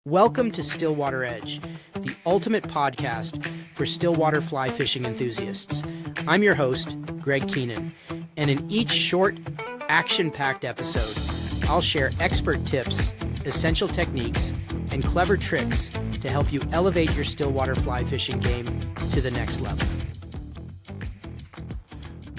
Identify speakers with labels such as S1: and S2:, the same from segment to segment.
S1: Welcome to Stillwater Edge, the ultimate podcast for stillwater fly fishing enthusiasts. I'm your host, Greg Keenan, and in each short, action-packed episode, I'll share expert tips, essential techniques, and clever tricks to help you elevate your stillwater fly fishing game to the next level.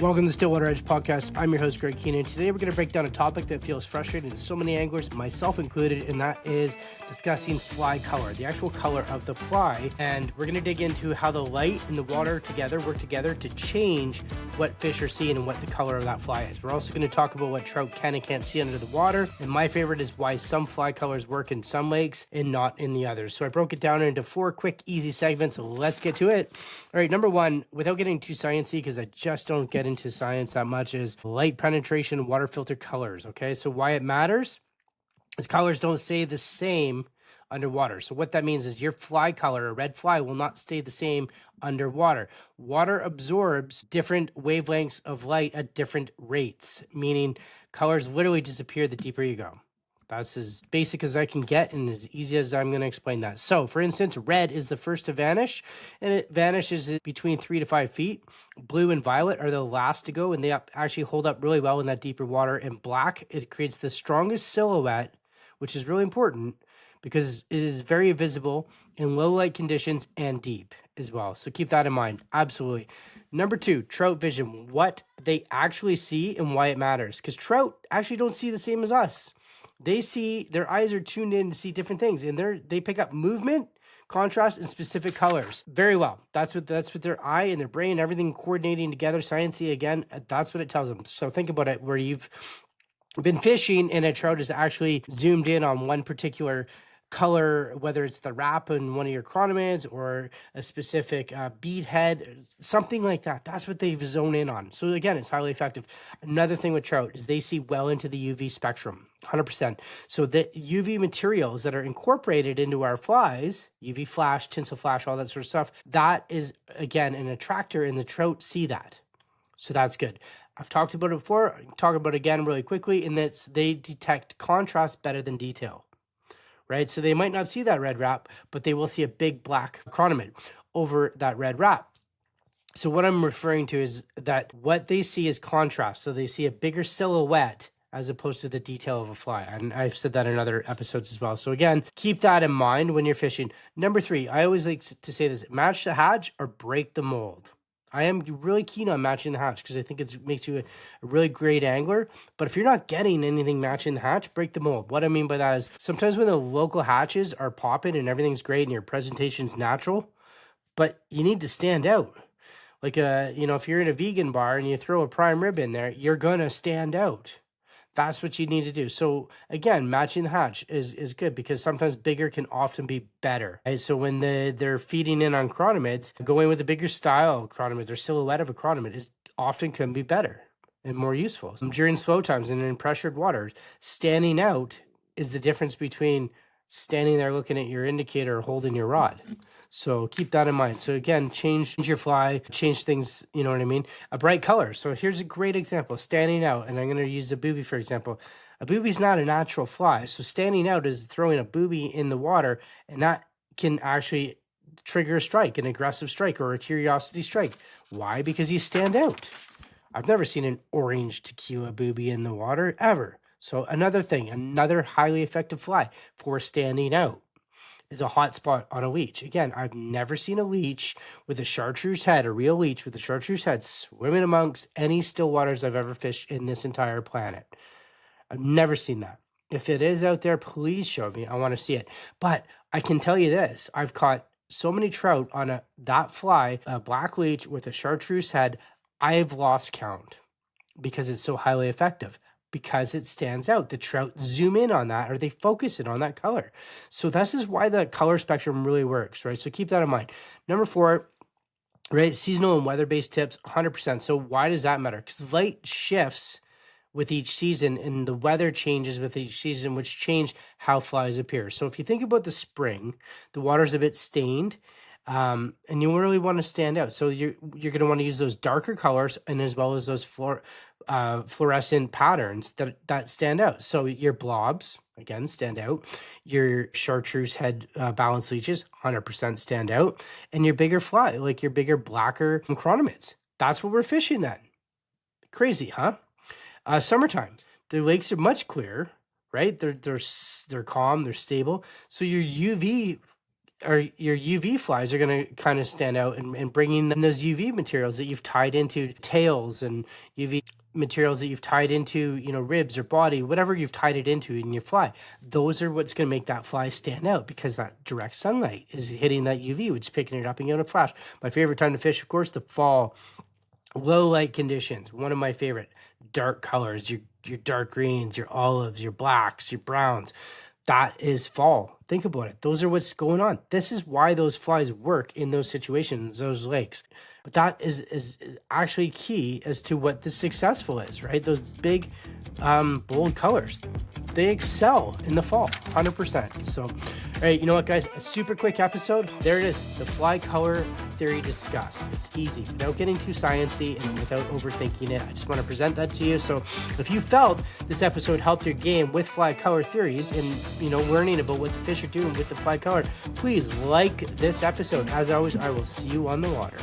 S1: Welcome to the Stillwater Edge podcast. I'm your host, Greg Keenan. Today, we're going to break down a topic that feels frustrating to so many anglers, myself included, and that is discussing fly color, the actual color of the fly. And we're going to dig into how the light and the water together work together to change what fish are seeing and what the color of that fly is. We're also going to talk about what trout can and can't see under the water. And my favorite is why some fly colors work in some lakes and not in the others. So I broke it down into 4 quick, easy segments. So let's get to it. All right, number 1, without getting too sciencey, because I just don't get into science that much, is light penetration water filter colors. Okay, so why it matters is colors don't stay the same underwater. So what that means is your fly color, a red fly, will not stay the same underwater. Water absorbs different wavelengths of light at different rates, meaning colors literally disappear the deeper you go. That's as basic as I can get and as easy as I'm going to explain that. So, for instance, red is the first to vanish, and it vanishes between 3 to 5 feet. Blue and violet are the last to go, and they actually hold up really well in that deeper water. And black, it creates the strongest silhouette, which is really important because it is very visible in low light conditions and deep as well. So keep that in mind. Absolutely. Number 2, trout vision, what they actually see and why it matters. Because trout actually don't see the same as us. They see, their eyes are tuned in to see different things, and they pick up movement, contrast, and specific colors very well. That's what their eye and their brain, everything coordinating together. Sciencey, again, that's what it tells them. So think about it, where you've been fishing and a trout is actually zoomed in on one particular color, whether it's the wrap in one of your chronomids or a specific bead head, something like that. That's what they zone in on. So again, it's highly effective. Another thing with trout is they see well into the UV spectrum, 100%. So the UV materials that are incorporated into our flies, UV flash, tinsel flash, all that sort of stuff, that is, again, an attractor, and the trout see that. So that's good. I've talked about it before. I can talk about it again really quickly, and that's they detect contrast better than detail. Right? So they might not see that red wrap, but they will see a big black chronomid over that red wrap. So what I'm referring to is that what they see is contrast. So they see a bigger silhouette as opposed to the detail of a fly. And I've said that in other episodes as well. So again, keep that in mind when you're fishing. Number 3, I always like to say this: match the hatch or break the mold. I am really keen on matching the hatch because I think it makes you a really great angler. But if you're not getting anything matching the hatch, break the mold. What I mean by that is sometimes when the local hatches are popping and everything's great and your presentation's natural, but you need to stand out. Like, if you're in a vegan bar and you throw a prime rib in there, you're going to stand out. That's what you need to do. So again, matching the hatch is good because sometimes bigger can often be better. Right? So when they're feeding in on chronomids, going with a bigger style chronomid or silhouette of a chronomid is often can be better and more useful. During slow times and in pressured water, standing out is the difference between standing there looking at your indicator or holding your rod. So keep that in mind. So again, change your fly, change things, you know what I mean? A bright color. So here's a great example, standing out. And I'm going to use a booby, for example. A booby's not a natural fly. So standing out is throwing a booby in the water, and that can actually trigger a strike, an aggressive strike or a curiosity strike. Why? Because you stand out. I've never seen an orange tequila booby in the water, ever. So another thing, another highly effective fly for standing out is a hot spot on a leech. Again, I've never seen a leech with a chartreuse head, a real leech with a chartreuse head, swimming amongst any still waters I've ever fished in this entire planet. I've never seen that. If it is out there, please show me. I want to see it. But I can tell you this: I've caught so many trout on that fly, a black leech with a chartreuse head, I've lost count because it's so highly effective. Because it stands out. The trout zoom in on that, or they focus in on that color. So this is why the color spectrum really works, right? So keep that in mind. Number 4, right? Seasonal and weather-based tips, 100%. So why does that matter? Because light shifts with each season and the weather changes with each season, which change how flies appear. So if you think about the spring, the water's a bit stained, and you really want to stand out. So you're going to want to use those darker colors and as well as those fluorescent patterns that stand out. So your blobs, again, stand out. Your chartreuse head balance leeches, 100% stand out. And your bigger fly, like your bigger, blacker chronomids. That's what we're fishing then. Crazy, huh? Summertime, the lakes are much clearer, right? They're calm, they're stable. So your UV flies are going to kind of stand out, and bringing in those UV materials that you've tied into tails, and UV materials that you've tied into, ribs or body, whatever you've tied it into in your fly. Those are what's going to make that fly stand out, because that direct sunlight is hitting that UV, which is picking it up and giving it a flash. My favorite time to fish, of course, the fall. Low light conditions, one of my favorite. Dark colors, your dark greens, your olives, your blacks, your browns. That is fall. Think about it. Those are what's going on. This is why those flies work in those situations, those lakes. But that is actually key as to what the successful is, right? Those big, bold colors, they excel in the fall, 100%. So, all right, you know what, guys? A super quick episode. There it is, the fly color theory discussed. It's easy, without getting too sciencey and without overthinking it. I just want to present that to you. So if you felt this episode helped your game with fly color theories and, learning about what the fish are doing with the fly color, please like this episode. As always, I will see you on the water.